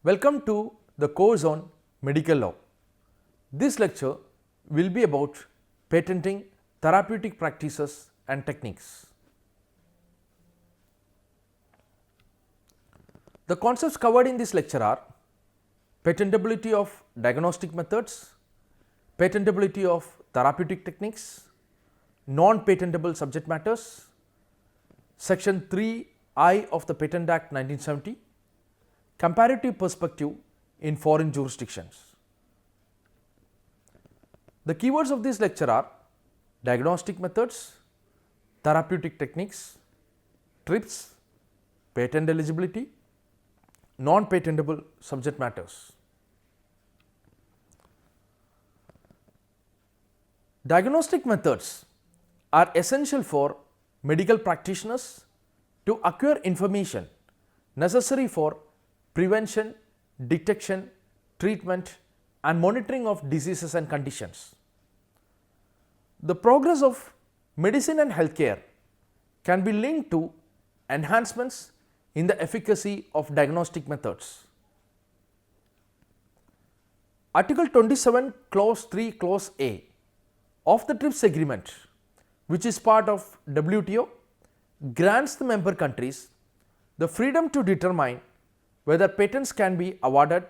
Welcome to the course on medical law. This lecture will be about patenting, therapeutic practices and techniques. The concepts covered in this lecture are patentability of diagnostic methods, patentability of therapeutic techniques, non-patentable subject matters, section 3I of the Patent Act 1970, comparative perspective in foreign jurisdictions. The keywords of this lecture are diagnostic methods, therapeutic techniques, TRIPS, patent eligibility, non-patentable subject matters. Diagnostic methods are essential for medical practitioners to acquire information necessary for prevention, detection, treatment and monitoring of diseases and conditions. The progress of medicine and healthcare can be linked to enhancements in the efficacy of diagnostic methods. Article 27 Clause 3 Clause A of the TRIPS agreement, which is part of WTO, grants the member countries the freedom to determine whether patents can be awarded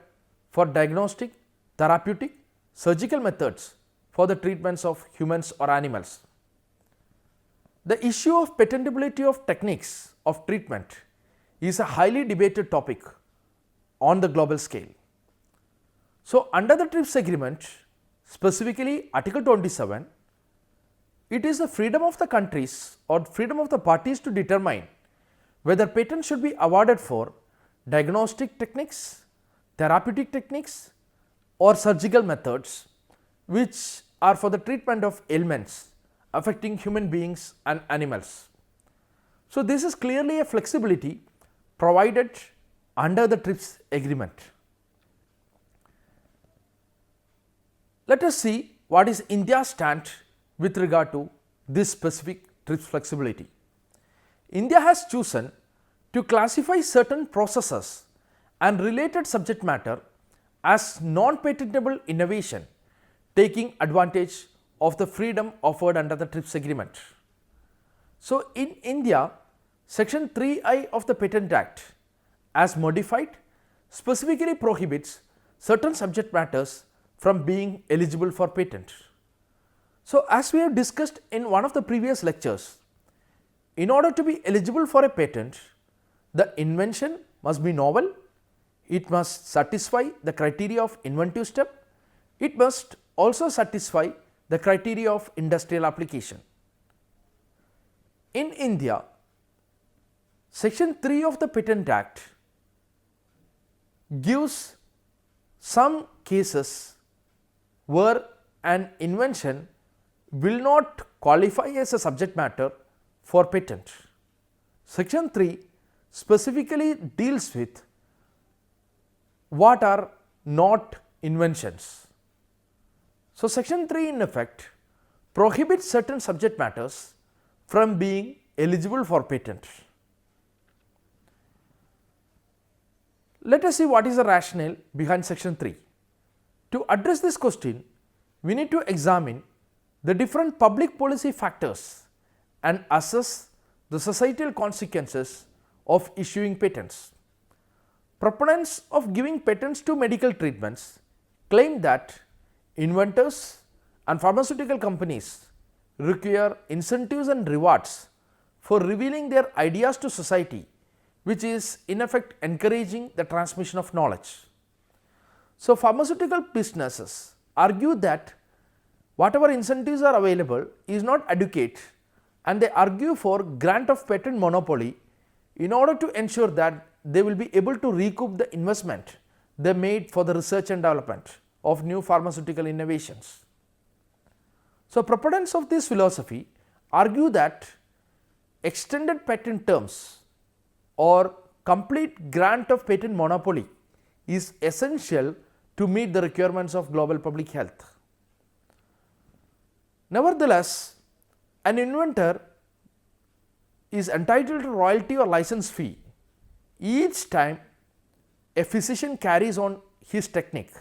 for diagnostic, therapeutic, surgical methods for the treatments of humans or animals. The issue of patentability of techniques of treatment is a highly debated topic on the global scale. So, under the TRIPS agreement, specifically Article 27, it is the freedom of the countries or freedom of the parties to determine whether patents should be awarded for diagnostic techniques, therapeutic techniques or surgical methods which are for the treatment of ailments affecting human beings and animals. So, this is clearly a flexibility provided under the TRIPS agreement. Let us see what is India's stand with regard to this specific TRIPS flexibility. India has chosen to classify certain processes and related subject matter as non-patentable innovation, taking advantage of the freedom offered under the TRIPS agreement. So, in India, section 3I of the Patent Act as modified specifically prohibits certain subject matters from being eligible for patent. So, as we have discussed in one of the previous lectures, in order to be eligible for a patent, the invention must be novel, it must satisfy the criteria of inventive step, it must also satisfy the criteria of industrial application. In India, section 3 of the Patent Act gives some cases where an invention will not qualify as a subject matter for patent. Section 3 specifically deals with what are not inventions. So, section 3 in effect prohibits certain subject matters from being eligible for patent. Let us see what is the rationale behind section 3. To address this question, we need to examine the different public policy factors and assess the societal consequences of issuing patents. Proponents of giving patents to medical treatments claim that inventors and pharmaceutical companies require incentives and rewards for revealing their ideas to society, which is in effect encouraging the transmission of knowledge. So, pharmaceutical businesses argue that whatever incentives are available is not adequate, and they argue for grant of patent monopoly in order to ensure that they will be able to recoup the investment they made for the research and development of new pharmaceutical innovations. So, proponents of this philosophy argue that extended patent terms or complete grant of patent monopoly is essential to meet the requirements of global public health. Nevertheless, an inventor is entitled to royalty or license fee each time a physician carries on his technique.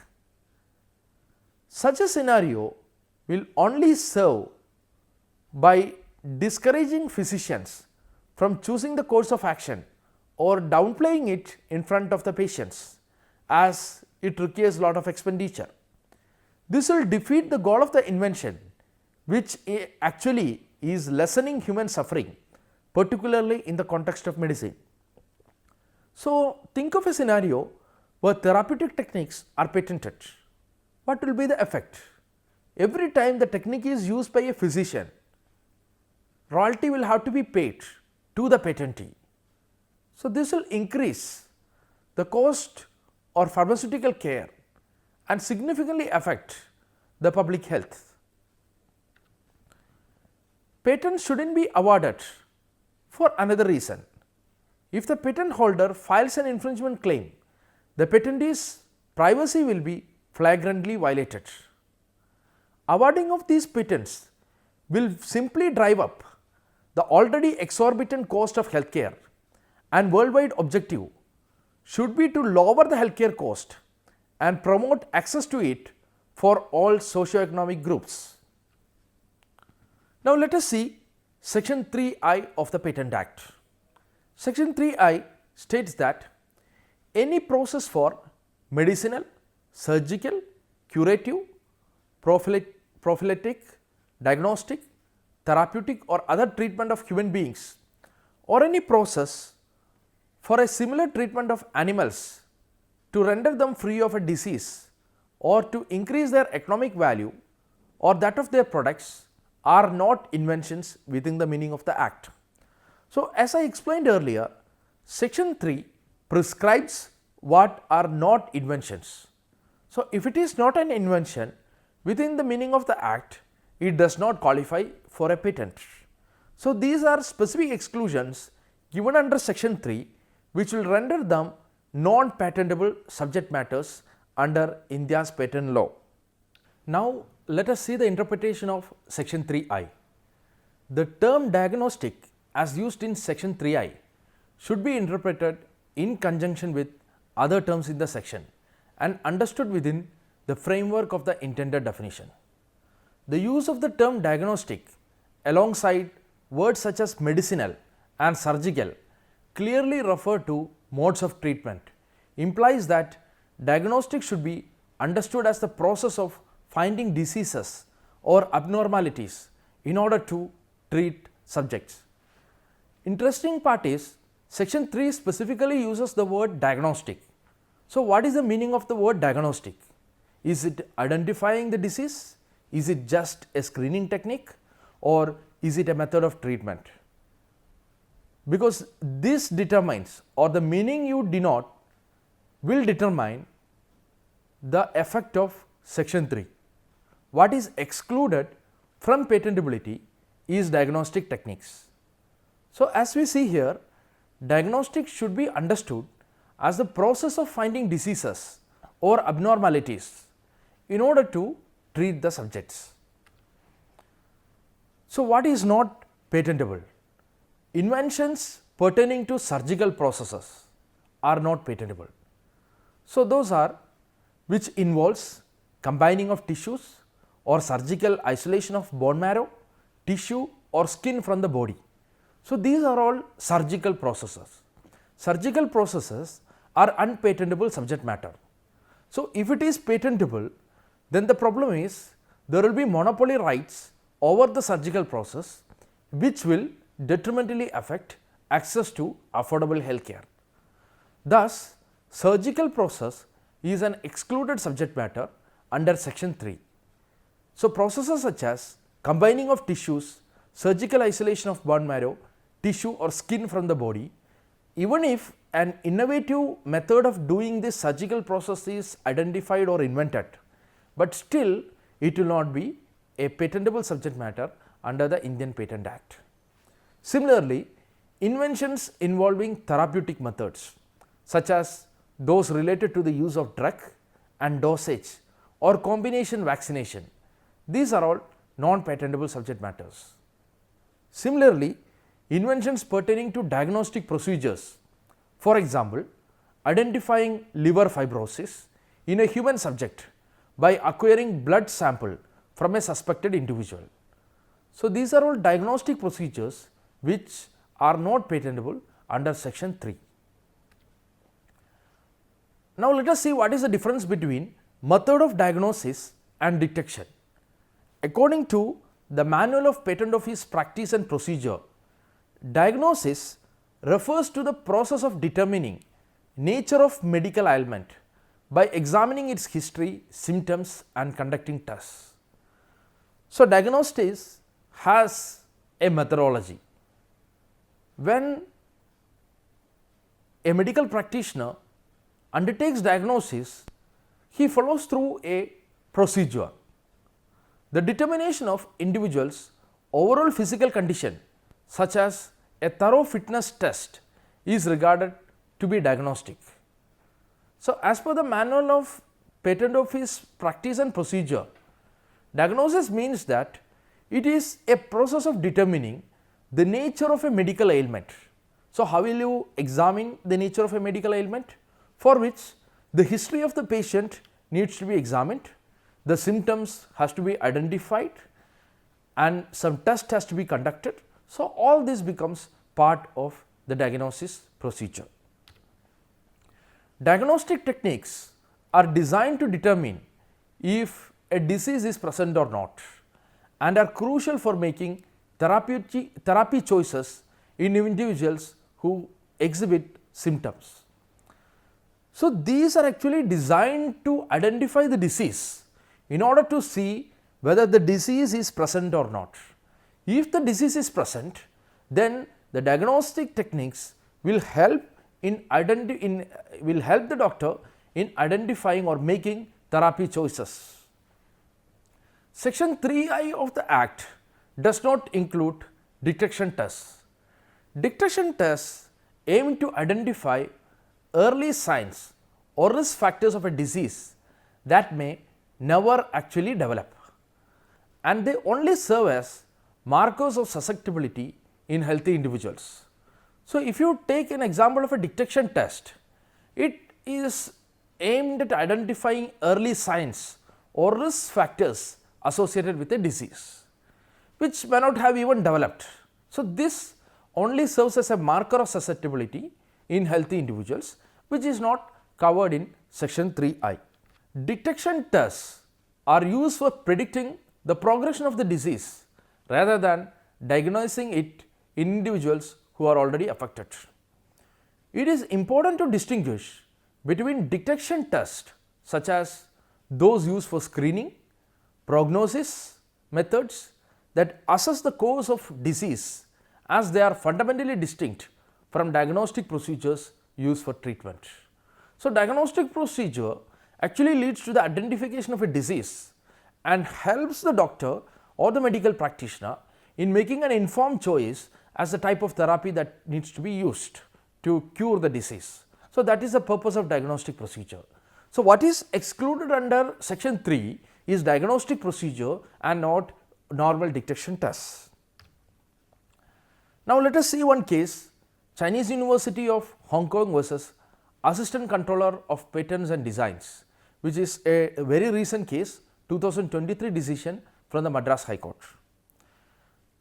Such a scenario will only serve by discouraging physicians from choosing the course of action or downplaying it in front of the patients, as it requires a lot of expenditure. This will defeat the goal of the invention, which actually is lessening human suffering, particularly in the context of medicine. So, think of a scenario where therapeutic techniques are patented. What will be the effect? Every time the technique is used by a physician, royalty will have to be paid to the patentee. So, this will increase the cost or pharmaceutical care and significantly affect the public health. Patents should not be awarded for another reason. If the patent holder files an infringement claim, the patentee's privacy will be flagrantly violated. Awarding of these patents will simply drive up the already exorbitant cost of healthcare, and worldwide objective should be to lower the healthcare cost and promote access to it for all socio-economic groups. Now, let us see Section 3I of the Patent Act. Section 3I states that any process for medicinal, surgical, curative, prophylactic, diagnostic, therapeutic or other treatment of human beings, or any process for a similar treatment of animals to render them free of a disease or to increase their economic value or that of their products, are not inventions within the meaning of the Act. So, as I explained earlier, Section 3 prescribes what are not inventions. So, if it is not an invention within the meaning of the Act, it does not qualify for a patent. So, these are specific exclusions given under Section 3, which will render them non-patentable subject matters under India's patent law. Now, let us see the interpretation of Section 3I. The term diagnostic as used in Section 3I should be interpreted in conjunction with other terms in the section and understood within the framework of the intended definition. The use of the term diagnostic alongside words such as medicinal and surgical clearly refer to modes of treatment, implies that diagnostic should be understood as the process of finding diseases or abnormalities in order to treat subjects. Interesting part is Section 3 specifically uses the word diagnostic. So, what is the meaning of the word diagnostic? Is it identifying the disease? Is it just a screening technique, or is it a method of treatment? Because this determines, or the meaning you denote will determine the effect of Section 3. What is excluded from patentability is diagnostic techniques. So, as we see here, diagnostic should be understood as the process of finding diseases or abnormalities in order to treat the subjects. So, what is not patentable? Inventions pertaining to surgical processes are not patentable. So, those are which involves combining of tissues or surgical isolation of bone marrow, tissue or skin from the body. So, these are all surgical processes. Surgical processes are unpatentable subject matter. So, if it is patentable, then the problem is there will be monopoly rights over the surgical process, which will detrimentally affect access to affordable health care. Thus, surgical process is an excluded subject matter under Section 3. So, processes such as combining of tissues, surgical isolation of bone marrow, tissue or skin from the body, even if an innovative method of doing this surgical process is identified or invented, but still it will not be a patentable subject matter under the Indian Patent Act. Similarly, inventions involving therapeutic methods such as those related to the use of drug and dosage or combination vaccination, these are all non-patentable subject matters. Similarly, inventions pertaining to diagnostic procedures, for example, identifying liver fibrosis in a human subject by acquiring blood sample from a suspected individual. So, these are all diagnostic procedures which are not patentable under section 3. Now, let us see what is the difference between method of diagnosis and detection. According to the Manual of Patent Office Practice and Procedure, diagnosis refers to the process of determining nature of medical ailment by examining its history, symptoms and conducting tests. So, diagnosis has a methodology. When a medical practitioner undertakes diagnosis, he follows through a procedure. The determination of individuals' overall physical condition, such as a thorough fitness test, is regarded to be diagnostic. So, as per the Manual of Patent Office Practice and Procedure, diagnosis means that it is a process of determining the nature of a medical ailment. So, how will you examine the nature of a medical ailment? For which the history of the patient needs to be examined, the symptoms has to be identified and some test has to be conducted. So, all this becomes part of the diagnosis procedure. Diagnostic techniques are designed to determine if a disease is present or not and are crucial for making therapy choices in individuals who exhibit symptoms. So, these are actually designed to identify the disease in order to see whether the disease is present or not. If the disease is present, then the diagnostic techniques will help the doctor in identifying or making therapy choices. Section 3I of the Act does not include detection tests. Detection tests aim to identify early signs or risk factors of a disease that may never actually develop, and they only serve as markers of susceptibility in healthy individuals. So, if you take an example of a detection test, it is aimed at identifying early signs or risk factors associated with a disease which may not have even developed. So, this only serves as a marker of susceptibility in healthy individuals, which is not covered in section 3I. Detection tests are used for predicting the progression of the disease rather than diagnosing it in individuals who are already affected. It is important to distinguish between detection tests such as those used for screening, prognosis methods that assess the course of disease, as they are fundamentally distinct from diagnostic procedures used for treatment. So, diagnostic procedure actually leads to the identification of a disease and helps the doctor or the medical practitioner in making an informed choice as the type of therapy that needs to be used to cure the disease. So, that is the purpose of diagnostic procedure. So, what is excluded under section 3 is diagnostic procedure and not normal detection tests. Now, let us see one case, Chinese University of Hong Kong versus Assistant Controller of Patents and Designs, which is a very recent case, 2023 decision from the Madras High Court.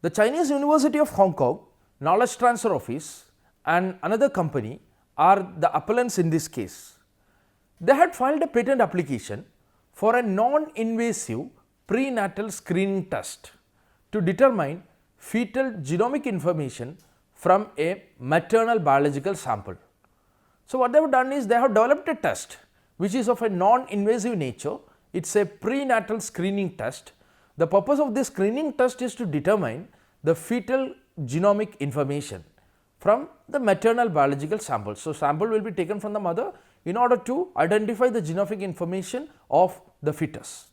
The Chinese University of Hong Kong Knowledge Transfer Office and another company are the appellants in this case. They had filed a patent application for a non-invasive prenatal screening test to determine fetal genomic information from a maternal biological sample. So, what they have done is they have developed a test which is of a non-invasive nature. It is a prenatal screening test. The purpose of this screening test is to determine the fetal genomic information from the maternal biological sample. So, sample will be taken from the mother in order to identify the genomic information of the fetus.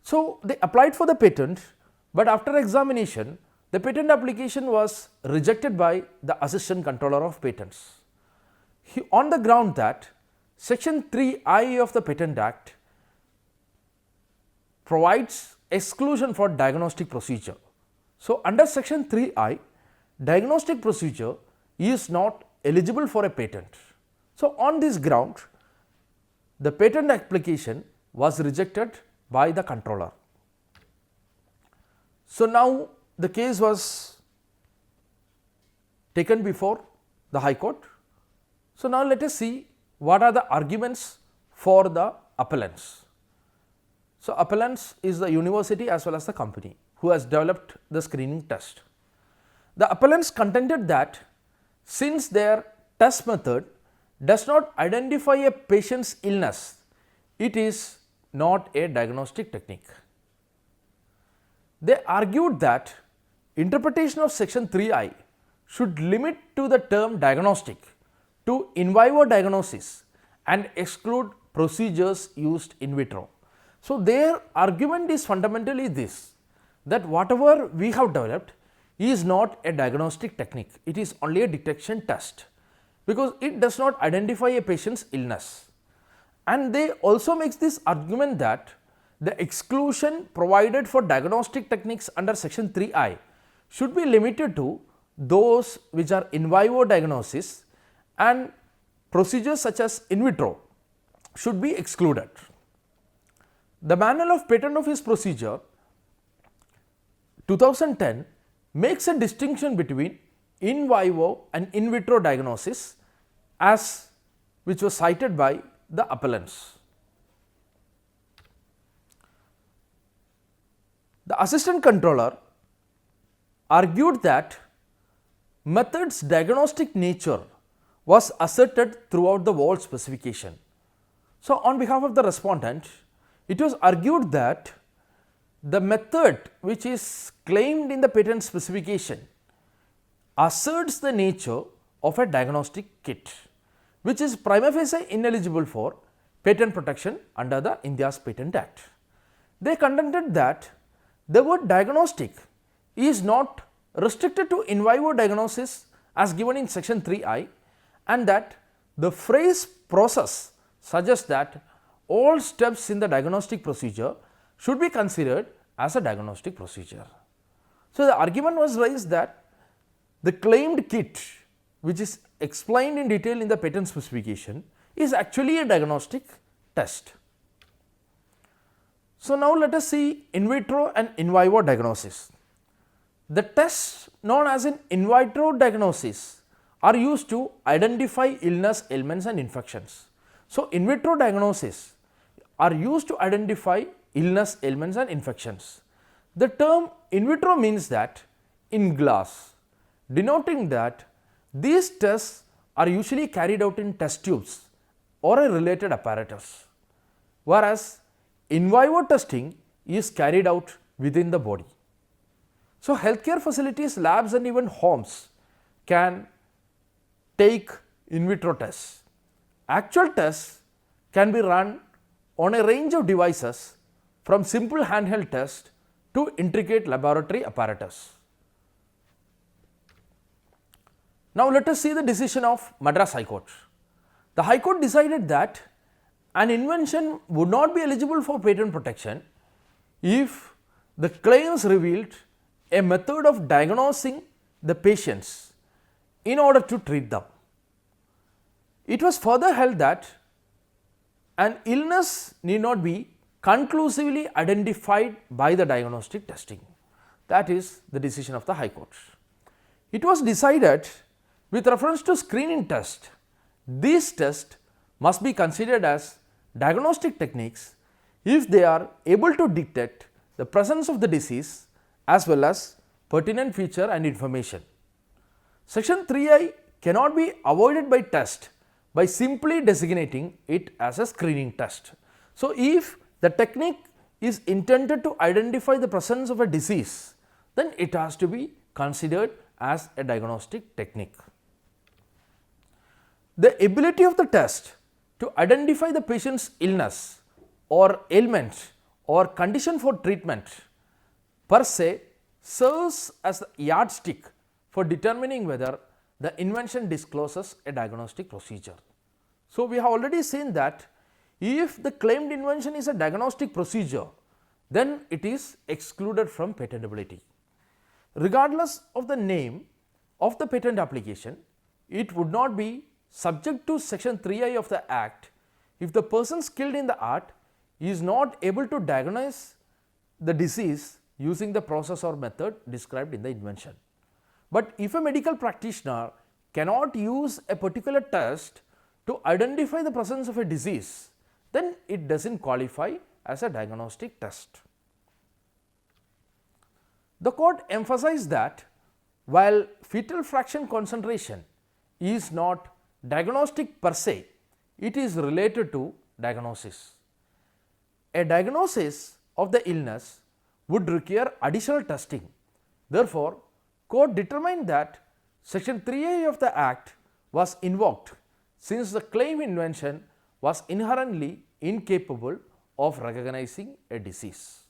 So, they applied for the patent, but after examination the patent application was rejected by the Assistant Controller of Patents on the ground that section 3I of the Patent Act provides exclusion for diagnostic procedure. So, under section 3I, diagnostic procedure is not eligible for a patent. So, on this ground, the patent application was rejected by the controller. So, now the case was taken before the High Court. So, now let us see what are the arguments for the appellants. So, appellants is the university as well as the company who has developed the screening test. The appellants contended that since their test method does not identify a patient's illness, it is not a diagnostic technique. They argued that interpretation of section 3I should limit to the term diagnostic to in vivo diagnosis and exclude procedures used in vitro. So, their argument is fundamentally this, that whatever we have developed is not a diagnostic technique, it is only a detection test, because it does not identify a patient's illness. And they also makes this argument that the exclusion provided for diagnostic techniques under section 3I should be limited to those which are in vivo diagnosis, and procedures such as in vitro should be excluded. The Manual of Patent Office Procedure 2010 makes a distinction between in vivo and in vitro diagnosis, as which was cited by the appellants. The assistant controller argued that method's diagnostic nature was asserted throughout the whole specification. So, on behalf of the respondent, it was argued that the method which is claimed in the patent specification asserts the nature of a diagnostic kit, which is prima facie ineligible for patent protection under the India's Patent Act. They contended that the word diagnostic is not restricted to in vivo diagnosis as given in section 3I, and that the phrase process suggests that all steps in the diagnostic procedure should be considered as a diagnostic procedure. So, the argument was raised that the claimed kit, which is explained in detail in the patent specification, is actually a diagnostic test. So, now let us see in vitro and in vivo diagnosis. The tests known as in vitro diagnosis are used to identify illness, ailments and infections. So, in vitro diagnosis are used to identify illness, ailments and infections. The term in vitro means that in glass, denoting that these tests are usually carried out in test tubes or a related apparatus, whereas in vivo testing is carried out within the body. So, healthcare facilities, labs and even homes can take in vitro tests. Actual tests can be run on a range of devices from simple handheld test to intricate laboratory apparatus. Now, let us see the decision of Madras High Court. The High Court decided that an invention would not be eligible for patent protection if the claims revealed a method of diagnosing the patients in order to treat them. It was further held that an illness need not be conclusively identified by the diagnostic testing. That is the decision of the High Court. It was decided with reference to screening test, these tests must be considered as diagnostic techniques if they are able to detect the presence of the disease as well as pertinent feature and information. Section 3I cannot be avoided by test by simply designating it as a screening test. So, if the technique is intended to identify the presence of a disease, then it has to be considered as a diagnostic technique. The ability of the test to identify the patient's illness or ailment or condition for treatment per se serves as the yardstick for determining whether the invention discloses a diagnostic procedure. So, we have already seen that if the claimed invention is a diagnostic procedure, then it is excluded from patentability. Regardless of the name of the patent application, it would not be subject to section 3I of the Act if the person skilled in the art is not able to diagnose the disease using the process or method described in the invention. But if a medical practitioner cannot use a particular test to identify the presence of a disease, then it does not qualify as a diagnostic test. The court emphasized that while fetal fraction concentration is not diagnostic per se, it is related to diagnosis. A diagnosis of the illness would require additional testing. Therefore, court determined that section 3A of the Act was invoked since the claimed invention was inherently incapable of recognizing a disease.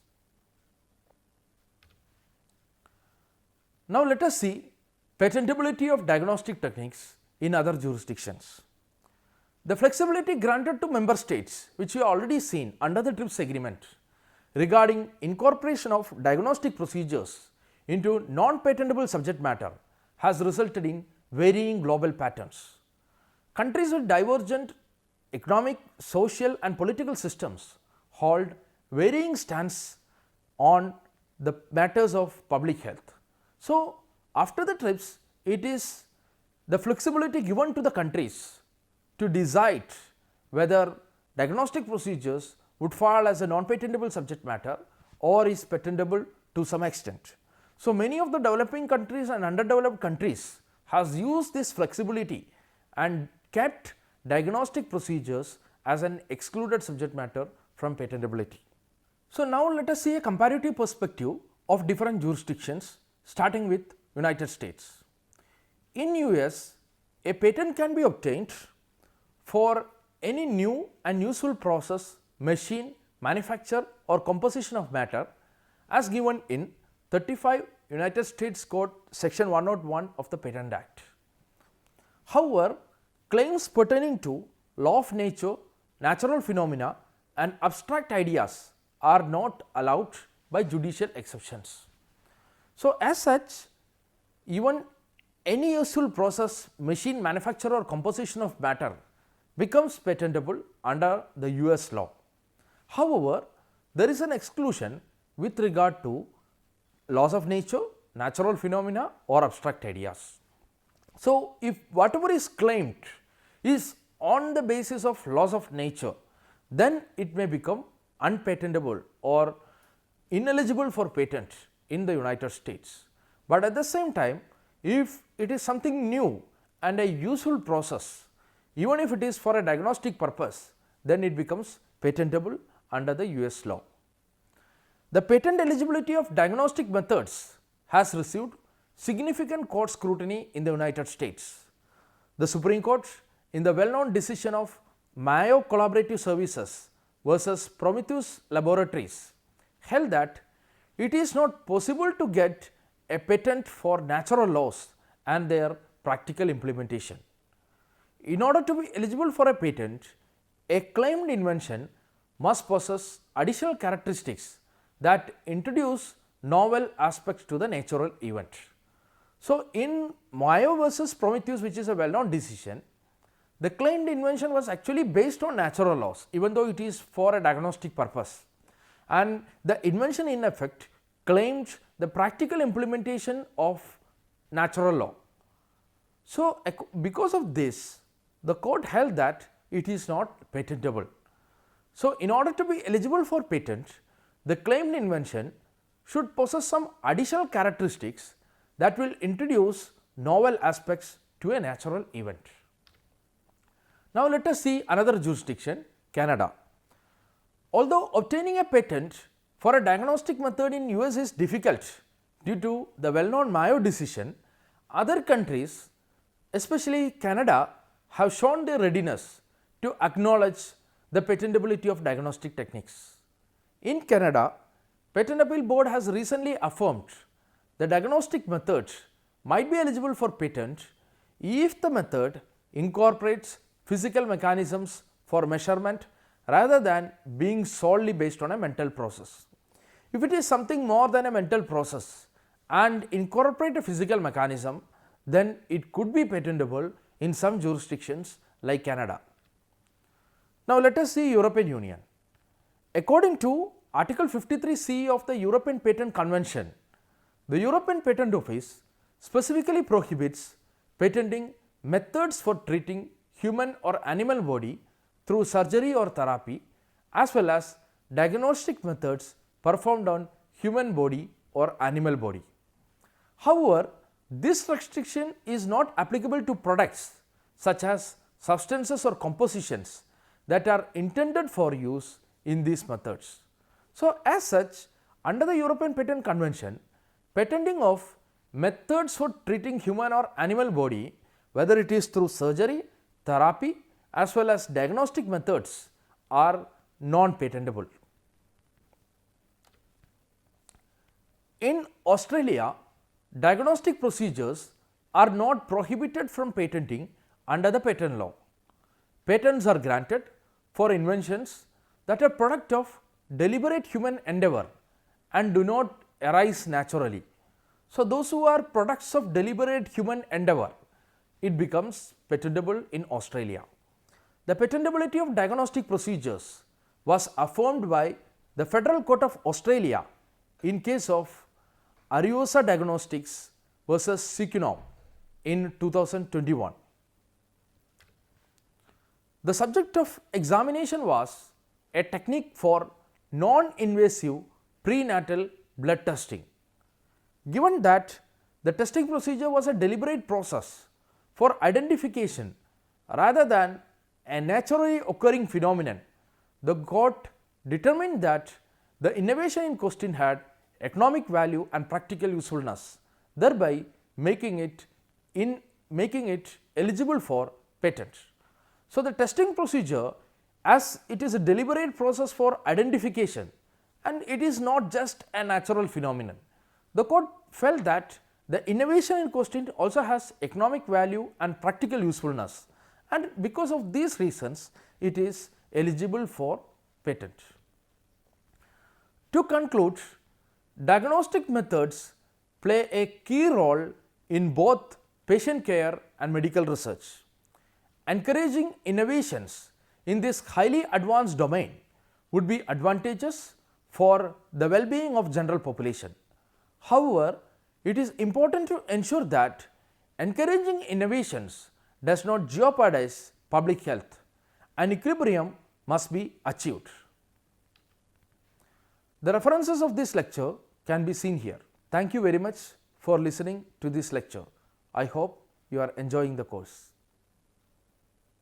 Now, let us see patentability of diagnostic techniques in other jurisdictions. The flexibility granted to member states, which we have already seen under the TRIPS agreement regarding incorporation of diagnostic procedures into non-patentable subject matter, has resulted in varying global patterns. Countries with divergent economic, social and political systems hold varying stance on the matters of public health. So, after the TRIPS, it is the flexibility given to the countries to decide whether diagnostic procedures would fall as a non-patentable subject matter or is patentable to some extent. So, many of the developing countries and underdeveloped countries has used this flexibility and kept diagnostic procedures as an excluded subject matter from patentability. So, now let us see a comparative perspective of different jurisdictions, starting with United States. In US, a patent can be obtained for any new and useful process, machine, manufacture or composition of matter as given in 35 United States Code section 101 of the Patent Act. However, claims pertaining to law of nature, natural phenomena and abstract ideas are not allowed by judicial exceptions. So, as such, even any useful process, machine, manufacture or composition of matter becomes patentable under the US law. However, there is an exclusion with regard to laws of nature, natural phenomena or abstract ideas. So, if whatever is claimed is on the basis of laws of nature, then it may become unpatentable or ineligible for patent in the United States. But at the same time, if it is something new and a useful process, even if it is for a diagnostic purpose, then it becomes patentable under the US law. The patent eligibility of diagnostic methods has received significant court scrutiny in the United States. The Supreme Court, in the well-known decision of Mayo Collaborative Services versus Prometheus Laboratories, held that it is not possible to get a patent for natural laws and their practical implementation. In order to be eligible for a patent, a claimed invention must possess additional characteristics that introduce novel aspects to the natural event. So, in Mayo versus Prometheus, which is a well-known decision, the claimed invention was actually based on natural laws, even though it is for a diagnostic purpose, and the invention in effect claimed the practical implementation of natural law. So, because of this, the court held that it is not patentable. So, in order to be eligible for patent, the claimed invention should possess some additional characteristics that will introduce novel aspects to a natural event. Now, let us see another jurisdiction, Canada. Although obtaining a patent for a diagnostic method in US is difficult due to the well-known Mayo decision, other countries, especially Canada, have shown their readiness to acknowledge the patentability of diagnostic techniques. In Canada, Patent Appeal Board has recently affirmed the diagnostic method might be eligible for patent if the method incorporates physical mechanisms for measurement rather than being solely based on a mental process. If it is something more than a mental process and incorporate a physical mechanism, then it could be patentable in some jurisdictions like Canada. Now, let us see European Union. According to Article 53C of the European Patent Convention, the European Patent Office specifically prohibits patenting methods for treating human or animal body through surgery or therapy, as well as diagnostic methods performed on human body or animal body. However, this restriction is not applicable to products such as substances or compositions that are intended for use in these methods. So, as such, under the European Patent Convention, patenting of methods for treating human or animal body, whether it is through surgery, therapy, as well as diagnostic methods, are non-patentable. In Australia, diagnostic procedures are not prohibited from patenting under the patent law. Patents are granted for inventions that are product of deliberate human endeavor and do not arise naturally. So, those who are products of deliberate human endeavor, it becomes patentable in Australia. The patentability of diagnostic procedures was affirmed by the Federal Court of Australia in case of Ariosa Diagnostics versus Sequenom in 2021. The subject of examination was a technique for non-invasive prenatal blood testing. Given that the testing procedure was a deliberate process for identification rather than a naturally occurring phenomenon, the court determined that the innovation in question had economic value and practical usefulness, thereby making it eligible for patent. So, the testing procedure, as it is a deliberate process for identification and it is not just a natural phenomenon, the court felt that the innovation in question also has economic value and practical usefulness, and because of these reasons it is eligible for patent. To conclude, diagnostic methods play a key role in both patient care and medical research. Encouraging innovations in this highly advanced domain would be advantageous for the well-being of general population. However, it is important to ensure that encouraging innovations does not jeopardize public health. An equilibrium must be achieved. The references of this lecture can be seen here. Thank you very much for listening to this lecture. I hope you are enjoying the course.